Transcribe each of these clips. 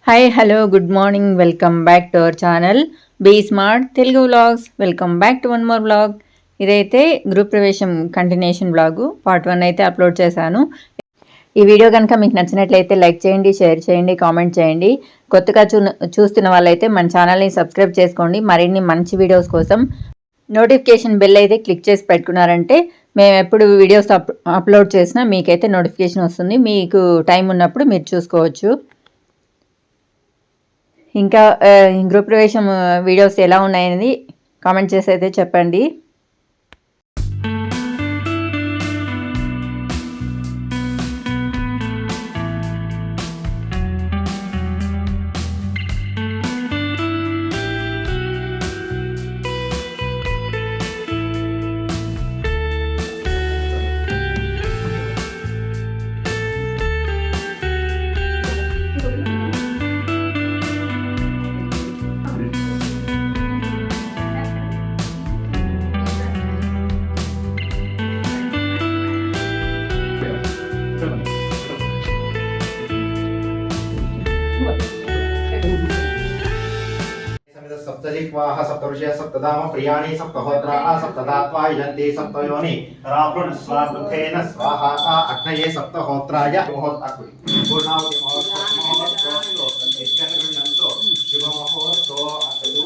Hi hello good morning welcome back to our channel be smart Telugu vlogs. Welcome back to one more vlog. ఇదైతే గృహ ప్రవేశం continuation vlog part 1 అయితే upload చేశాను. ఈ video కనుక మీకు నచ్చినట్లయితే లైక్ చేయండి, షేర్ చేయండి, కామెంట్ చేయండి. కొత్తగా చూస్తున్న వాళ్ళైతే మన ఛానల్ని సబ్స్క్రైబ్ చేసుకోండి. మరిన్ని మంచి వీడియోస్ కోసం నోటిఫికేషన్ బెల్ అయితే క్లిక్ చేసి పెట్టుకున్నారంటే మేము ఎప్పుడు వీడియోస్ అప్లోడ్ చేసినా మీకైతే నోటిఫికేషన్ వస్తుంది. మీకు టైం ఉన్నప్పుడు మీరు చూసుకోవచ్చు. ఇంకా గృహప్రవేశం వీడియోస్ ఎలా ఉన్నాయనేది కామెంట్ చేసి అయితే చెప్పండి. सप्तजिह्वाः सप्तऋषयः सप्तधाम प्रियाणि सप्तहोत्राः सप्तधात्वा यजन्ति सप्तयोनि रावृण स्वावृथेन स्वाहा अग्नये सप्तहोत्राय मुहूर्ताकुलि पूर्णावति महोत्सवो नित्यं गृह्णन्तो शुभमुहूर्तो असतु.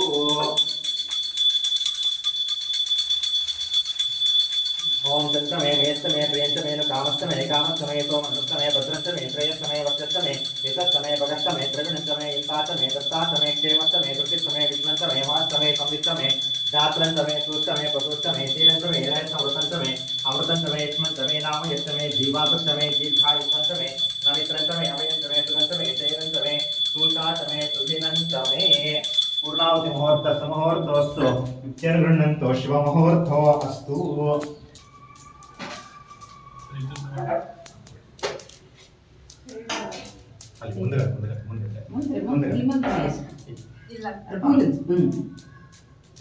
ओम चंद्रमे मेत्तमे प्रियंतमे कामस्तमे कामस्तमे सोमनस्तमे भद्रस्तमे प्रेयस्तमे वक्षस्तमे एतस्तमे भगस्तमे द्रविणस्तमे इंतातमे दत्तातमे क्षेमस्तमे दुर्गिस्तमे विष्णुस्तमे वास्तमे संविस्तमे धात्रन्तमे सूस्तमे पशुस्तमे शीरन्तमे हिरण्यसमृतन्तमे अमृतन्तमे यष्मन्तमे नामयस्तमे जीवातस्तमे दीर्घायुस्तमे नमित्रन्तमे अभयन्तमे सुगन्तमे जयरन्तमे सूतातमे सुधिनन्तमे पूर्णावति मुहूर्त सममुहूर्तोऽस्तु इत्यनुगृह्णन्तो शुभमुहूर्तो अस्तु.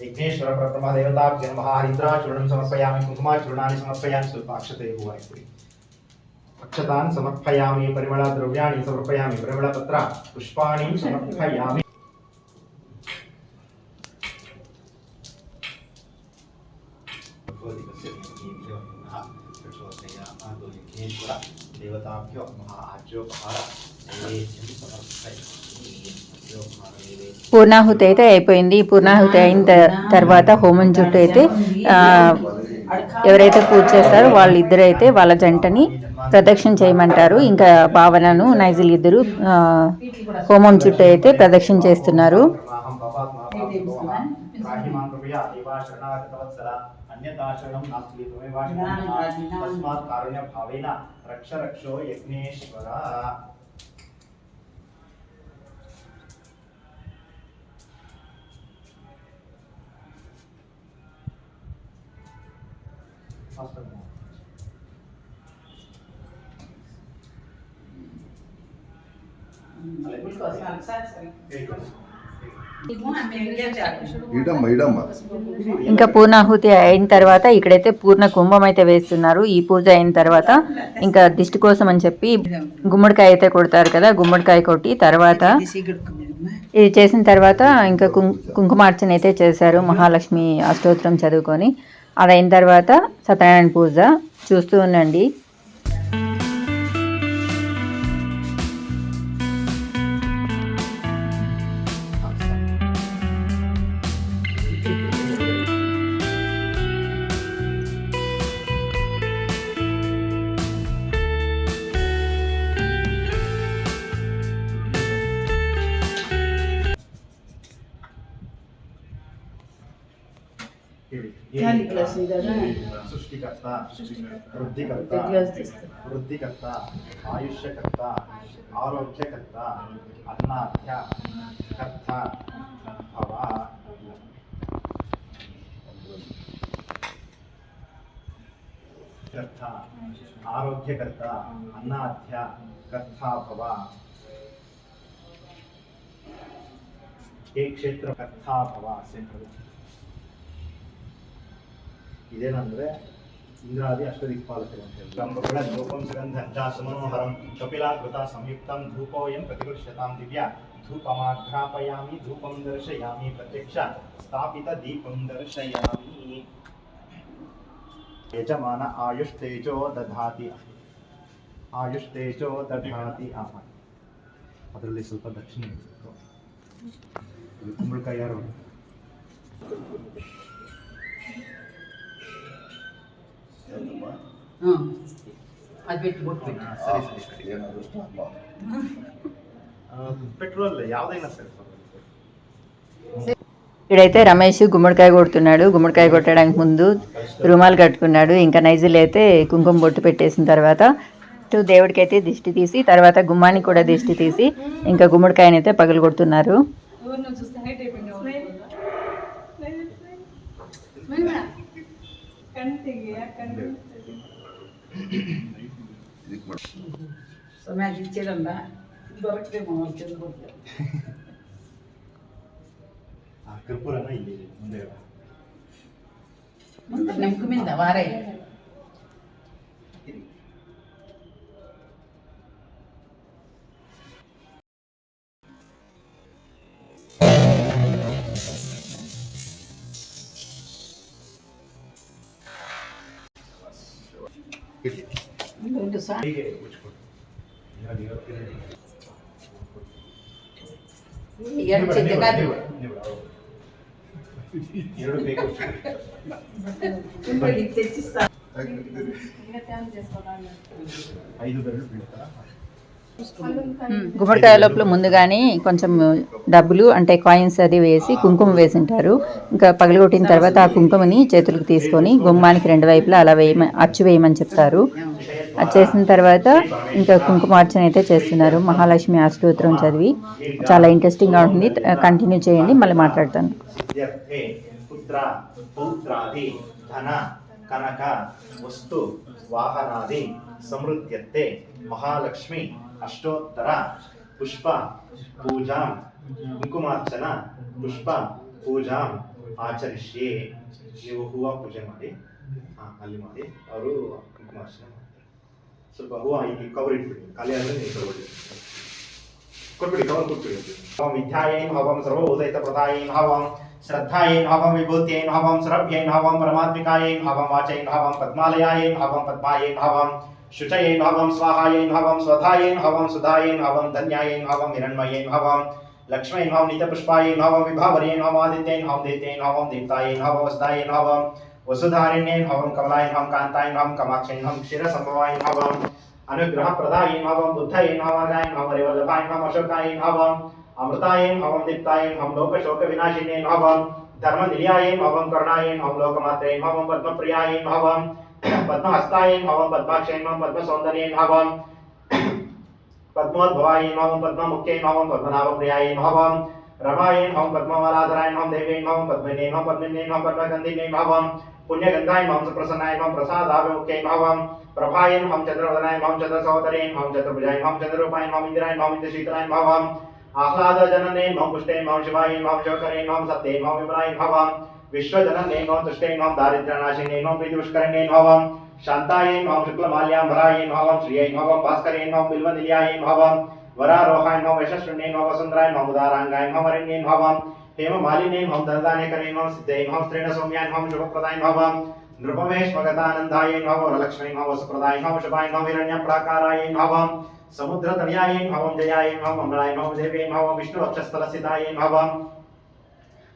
विघ्नेश्वर प्रथम देवताभ्यो नमः. हरिद्राचूर्णं समर्पयामि, कुङ्कुमाचूर्णानि समर्पयामि, स्वल्पाक्षते भुवनेश्वरी अक्षतान् समर्पयामि, परिमलद्रव्याणि समर्पयामि, परिमलपत्र पुष्पाणि समर्पयामि. देवताभ्यो महाआज्योपहार పూర్ణాహుతి అయితే అయిపోయింది. పూర్ణాహుతి అయిన తర్వాత హోమం చుట్టూ అయితే ఎవరైతే పూజ చేస్తారో వాళ్ళిద్దరు అయితే వాళ్ళ జంటని ప్రదక్షిణ చేయమంటారు. ఇంకా భావనను నైజుల్ ఇద్దరు హోమం చుట్టూ అయితే ప్రదక్షిణ చేస్తున్నారు. अन्यदाशरणं नास्ति त्वमेवाशरणं तस्मात् कारुण्यभावेन रक्ष रक्षो यज्ञेश्वर. ఇంకా పూర్ణాహుతి అయిన తర్వాత ఇక్కడైతే పూర్ణ కుంభం అయితే వేస్తున్నారు. ఈ పూజ అయిన తర్వాత ఇంకా దిష్టి కోసం అని చెప్పి గుమ్మడికాయ అయితే కొడతారు కదా, గుమ్మడికాయ కొట్టి తర్వాత ఇది చేసిన తర్వాత ఇంకా కుంకుమార్చన అయితే చేశారు. మహాలక్ష్మి అష్టోత్తరం చదువుకొని అది అయిన తర్వాత సత్యనారాయణ పూజ చూస్తూ ఉండండి. सृष्टिकर्ता वृद्धिकर्ता वृद्धिकर्ता आयुष्यकर्ता आरोग्यकर्ता अन्नाध्य कर्ता भव. कर्ता आरोग्यकर्ता अन्नाध्य कर्ता भव. एक क्षेत्र कर्ता भव से ಇದೇನಂದ್ರೆ ಇಂದ್ರಾದಿ ಅಷ್ಟದಿಕ್ಪಾಲಕರು ಅಂತ ಹೇಳಿ ಗಂಬಗಳ ಲೋಕಂ ಸುಗಂಧಂಚ ಸುಮನೋಹರಂ ಕಪಿಲಾಕೃತ ಸಂಯುಕ್ತಂ ಧೂಪೋಯಂ ಪ್ರತಿಗೃಹ್ಯತಾಂ ದಿವ್ಯ धूपमाघ्रापयामि धूपं दर्शयामि प्रत्यक्ष स्थापितदीपं दर्शयामि यजमान आयुष्तेजो दधाति ಆಹಾ ಅದರಲ್ಲಿ ಸ್ವಲ್ಪ ದಕ್ಷಿಣ ಕುಂಬಳಕಾಯಿ ಯಾರು పెట్రోల్ యావదైనా సరే ఇక్కడైతే రమేష్ గుమ్మడికాయ కొడుతున్నాడు. గుమ్మడికాయ కొట్టడానికి ముందు రుమాలు కట్టుకున్నాడు. ఇంకా నైజులు అయితే కుంకుమ బొట్టు పెట్టేసిన తర్వాత దేవుడికి అయితే దిష్టి తీసి తర్వాత గుమ్మానికి కూడా దిష్టి తీసి ఇంకా గుమ్మడికాయని అయితే పగలు కొడుతున్నారు. కర్పూరన ಇಲ್ಲಿ ಮುಂದೆ ನಮ್ಕುಮಿಂದ ವಾರೇ ಒಂದು ಸಾ ಹೀಗೆ ಮುಚ್ಕೊಂಡು ಎರಡು ಚೆಕ್ಕಾದು ಎರಡು ಬೇಕು ತುಂಬಿ ತೆಚ್ಚಿಸ್ತಾ 5 ಬೆರಳು ಬೀಳ್ತಾರ గుమ్మడికాయ లోపల ముందుగానే కొంచెం డబ్బులు అంటే కాయిన్స్ అది వేసి కుంకుమ వేసింటారు. ఇంకా పగలగొట్టిన తర్వాత ఆ కుంకుమని చేతులకు తీసుకొని గుమ్మానికి రెండు వైపులా అలా అచ్చు వేయమని చెప్తారు. అది చేసిన తర్వాత ఇంకా కుంకుమార్చన అయితే చేస్తున్నారు. మహాలక్ష్మి అష్టోత్తరం చదివి చాలా ఇంట్రెస్టింగ్గా ఉంటుంది. కంటిన్యూ చేయండి, మళ్ళీ మాట్లాడతాను. కనక వస్తు వాహనాది సమృద్ధ్యతే మహాలక్ష్మి అష్టోత్తర పుష్ಪ ಪೂಜಾ ಕುಂಕುಮಾರ್ಚನ ಪುಷ್ಪ ಪೂಜಾ ಆಚರಿಷ್ಯೆ. ನೀವು ಹೂವು ಪೂಜೆ ಮಾಡಿ ಅಲ್ಲಿ ಮಾಡಿ ಅವರು ಕುಂಕುಮಾರ್ಚನೆ ಮಾಡ್ತಾರೆ. ಸ್ವಲ್ಪ ಹೂವು ಇಲ್ಲಿ ಕವರ್ ಇಟ್ಬಿಡಿ, ಖಾಲಿ ಆದರೆ ನೀವು ತಗೊಳ್ಳಿ, ಕೊಟ್ಬಿಡಿ, ಕವರ್ ಕೊಟ್ಬಿಡಿ. ಹವಂ ವಿದ್ಯಾಯೇನ್ ಹವಂ ಸರ್ವಭೂತೈತ ಪ್ರದಾಯೇನ್ ಹವಂ ಶ್ರದ್ಧಾಯೇನ್ ಹವಂ ವಿಭೂತೇನ್ ಹವಂ ಸರ್ವ್ಯೇನ್ ಹವಂ ಪರಮಾತ್ಮಿಕಾಯೇನ್ ಹವಂ ವಾಚೇನ್ ಹವಂ ಪದ್ಮಾಲಯಾಯೇನ್ ಹವಂ ಪದ್ಮಾಯೇನ್ ಹವಂ शुचयेन हवं स्वाहायेन हवं स्वधायेन हवं सुधायेन हवं धन्यायेन हवं हिरण्मयेन हवं लक्ष्मीन हवं नित्यपुष्पायेन हवं विभावरेन हवं आदित्येन हवं दैत्येन हवं देवतायेन हवं वसुधायेन हवं वसुधारिण्येन हवं कमलायेन हवं कान्तायेन हवं कमाक्षेन हवं क्षीरसंभवायेन हवं अनुग्रहप्रदायेन हवं बुद्धयेन हवं गायेन हवं हरिवल्लभायेन हवं अशोकायेन हवं अमृतायेन हवं दीप्तायेन हवं लोकशोकविनाशिनेन हवं धर्मनिलयायेन हवं करुणायेन हवं लोकमात्रेन हवं पद्मप्रियायेन हवं पद्महस्तायेन हवं पद्माक्षेन हवं पद्मसौन्दर्येन हवं पद्मोद्भवायेन हवं पद्ममुख्येन हवं पद्मनाभप्रियायेन हवं रमायेन हवं पद्ममालाधरायेन हवं देवेन हवं पद्मिनेन हवं पद्मिनेन हवं पद्मगन्धिनेन हवं पुण्यगन्धायेन हवं सुप्रसन्नायेन हवं प्रसादाभिमुख्येन हवं प्रभायेन हवं चन्द्रवदनायेन हवं चन्द्रसहोदरेन हवं चतुर्भुजायेन हवं चन्द्ररूपायेन हवं इन्द्रायेन हवं इन्द्रशीतलायेन हवं आह्लादजननेन हवं पुष्टेन हवं शिवायेन हवं शोकरेन हवं सत्येन हवं विमलायेन हवं विश्वजननेन हवं तुष्टेन हवं दारिद्र्यनाशिनेन हवं प्रीतिपुष्करिणेन हवं शान्तायेन हवं शुक्लमाल्याम्बरायेन हवं श्रियेन हवं भास्करेन हवं बिल्वनिलयायेन हवं वरारोहायेन हवं यशस्विनेन हवं वसुन्धरायेन हवं उदाराङ्गायेन हवं वरेण्येन हवं हेममालिनेन हवं धनदानेकरेण हवं सिद्धेन हवं स्त्रीणसौम्यायेन हवं शुभप्रदायेन हवं नृपमेश्मगतानन्दायेन हवं वरलक्ष्मीन हवं सुप्रदायेन हवं शुभायेन हवं हिरण्यप्राकारायेन हवं समुद्रतनयायेन हवं जयायेन हवं मङ्गलायेन हवं देवेन हवं विष्णुवक्षस्थलस्थितायेन हवं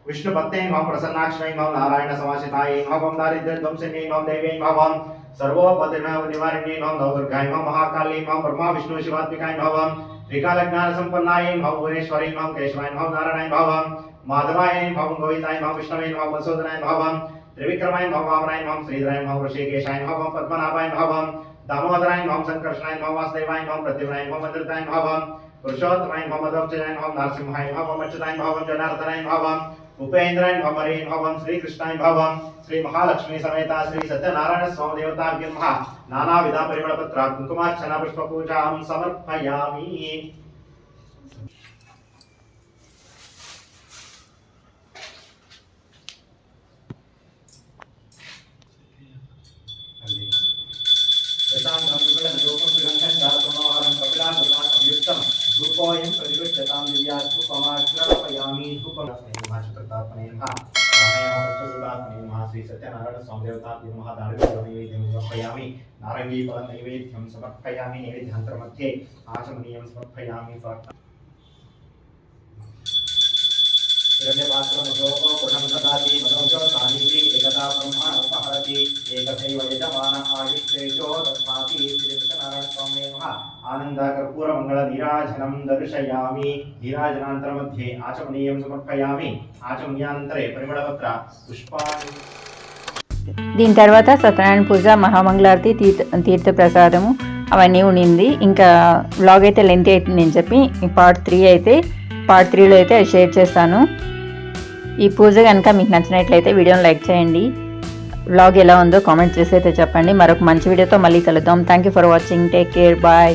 विष्णुभक्तेन हवं प्रसन्नाक्षमेन हवं नारायणसमाश्रितायेन हवं दारिद्र्यध्वंसिनेन हवं देवेन हवं सर्वोपद्रवनिवारिणेन हवं नवदुर्गायेन हवं महाकालीन हवं ब्रह्मा विष्णु शिवात्मिकायेन हवं त्रिकालज्ञानसम्पन्नायेन हवं भुवनेश्वरीन हवं केशवायेन हवं नारायणायेन हवं माधवायेन हवं गोविन्दायेन हवं विष्णवेन हवं मधुसूदनायेन हवं त्रिविक्रमायेन हवं वामनायेन हवं श्रीधरायेन हवं ऋषिकेशायेन हवं पद्मनाभायेन हवं दामोदरायेन हवं संकर्षणायेन हवं वासुदेवायेन हवं प्रद्युम्नायेन हवं मन्दिरतायेन हवं पुरुषोत्तमायेन हवं मधोक्षजायेन हवं नरसिंहायेन हवं अच्युतायेन हवं जनार्दनायेन हवं उपेन्द्रायेन हवं हरेन हवं श्रीकृष्णायेन हवं श्री महालक्ष्मी समेता श्री सत्यनारायण स्वामी देवताभ्यो नमः नानाविध परिमलपत्र कुंकुमार्चना पुष्पपूजां समर्पयामि. रूपोऽयं प्रतिगृह्यतां दिव्यात् धूपमाग्रापयामि धूपमाग्रापयामि चतुर्थात्मने नमः रामायणचतुर्थात्मने नमः श्री सत्यनारायण स्वामी देवताभ्यो नमः दानवीर्यनैवेद्यं समर्पयामि नारङ्गीफलनैवेद्यं समर्पयामि नैवेद्यान्तर्मध्ये आचमनीयं समर्पयामि हिरण्यपात्रमधो पुरं ददाति मनोजो तानीति एकदा ब्रह्मा उपहरति एकथैव यजमान आयुष्येजो दत्माति श्रीकृष्णनारायणस्वामिने नमः आनन्दकर्पूरमङ्गलनीराजनं दर्शयामि नीराजनान्तरमध्ये आचमनीयं समर्पयामि आचमनीयानन्तरे परिमళपत्र पुष्पाणि దీని తర్వాత సత్యనారాయణ పూజ మహామంగళారతి తీర్థప్రసాదము అవన్నీ ఉండింది. ఇంకా వ్లాగ్ అయితే లెంత్ అవుతుంది అని చెప్పి పార్ట్ 3లో అయితే షేర్ చేస్తాను. ఈ పూజ కనుక మీకు నచ్చినట్లయితే వీడియోని లైక్ చేయండి. వ్లాగ్ ఎలా ఉందో కామెంట్ చేసి అయితే చెప్పండి. మరొక మంచి వీడియోతో మళ్ళీ కలుద్దాం. Thank you for watching. Take care. Bye.